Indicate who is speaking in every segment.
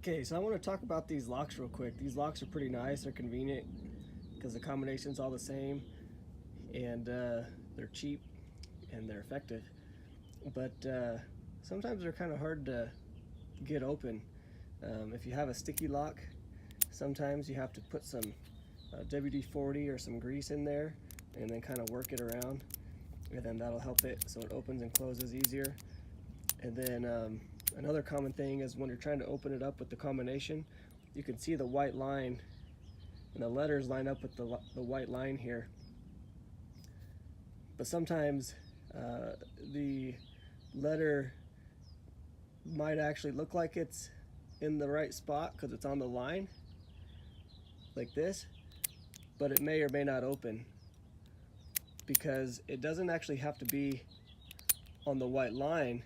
Speaker 1: Okay, so I want to talk about these locks real quick. These locks are pretty nice. They're convenient because the combination's all the same, and they're cheap and they're effective. But sometimes they're kind of hard to get open. If you have a sticky lock, sometimes you have to put some WD-40 or some grease in there and then kind of work it around, and then that'll help it so it opens and closes easier. And then another common thing is when you're trying to open it up with the combination, you can see the white line and the letters line up with the white line here. But sometimes the letter might actually look like it's in the right spot because it's on the line like this, but it may or may not open because it doesn't actually have to be on the white line.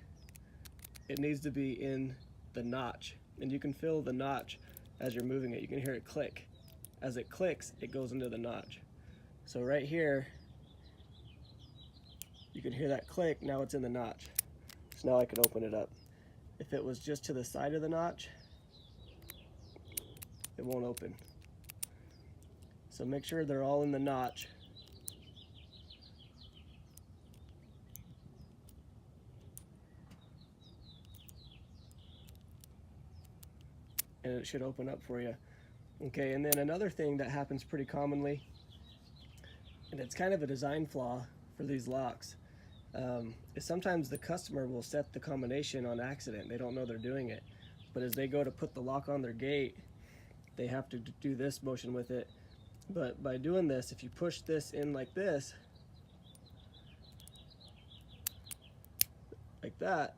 Speaker 1: It needs to be in the notch, and you can feel the notch as you're moving it. You can hear it click. As it clicks, it goes into the notch. So right here, you can hear that click. Now it's in the notch. So now I can open it up. If it was just to the side of the notch, it won't open. So make sure they're all in the notch. And it should open up for you. Okay, and then another thing that happens pretty commonly, and it's kind of a design flaw for these locks, is sometimes the customer will set the combination on accident. They don't know they're doing it. But as they go to put the lock on their gate, they have to do this motion with it. But by doing this, if you push this in like this, like that,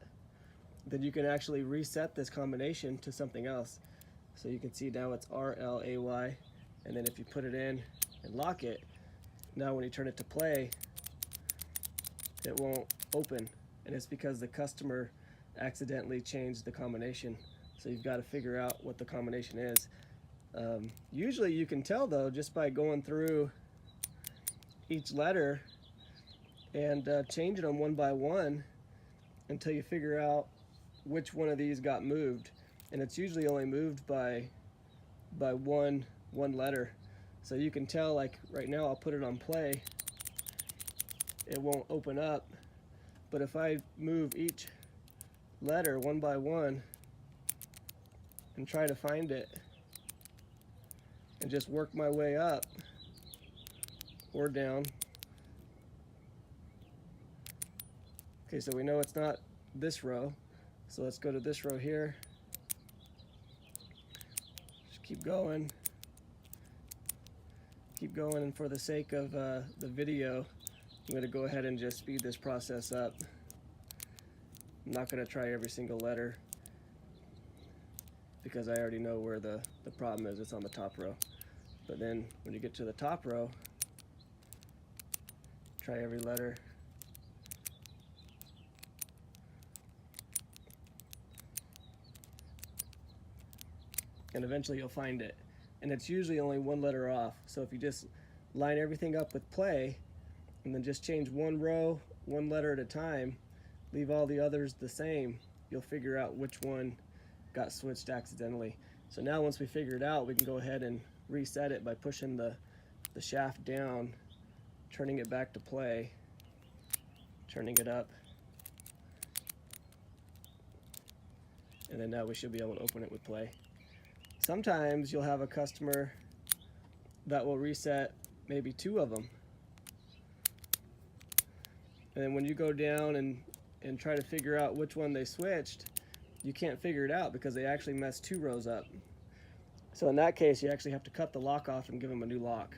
Speaker 1: then you can actually reset this combination to something else. So you can see now it's RLAY, and then if you put it in and lock it, now when you turn it to play, it won't open, and it's because the customer accidentally changed the combination. So you've got to figure out what the combination is. Usually you can tell though just by going through each letter and changing them one by one until you figure out which one of these got moved. And it's usually only moved by one letter. So you can tell, like right now I'll put it on play, it won't open up. But if I move each letter one by one and try to find it and just work my way up or down. Okay, so we know it's not this row. So let's go to this row here. Just keep going. Keep going, and for the sake of the video, I'm going to go ahead and just speed this process up. I'm not going to try every single letter because I already know where the problem is. It's on the top row. But then when you get to the top row, try every letter. And eventually you'll find it. And it's usually only one letter off. So if you just line everything up with play and then just change one row, one letter at a time, leave all the others the same, you'll figure out which one got switched accidentally. So now once we figure it out, we can go ahead and reset it by pushing the shaft down, turning it back to play, turning it up, and then now we should be able to open it with play. Sometimes you'll have a customer that will reset maybe two of them. And then when you go down and try to figure out which one they switched, you can't figure it out because they actually messed two rows up. So in that case, you actually have to cut the lock off and give them a new lock.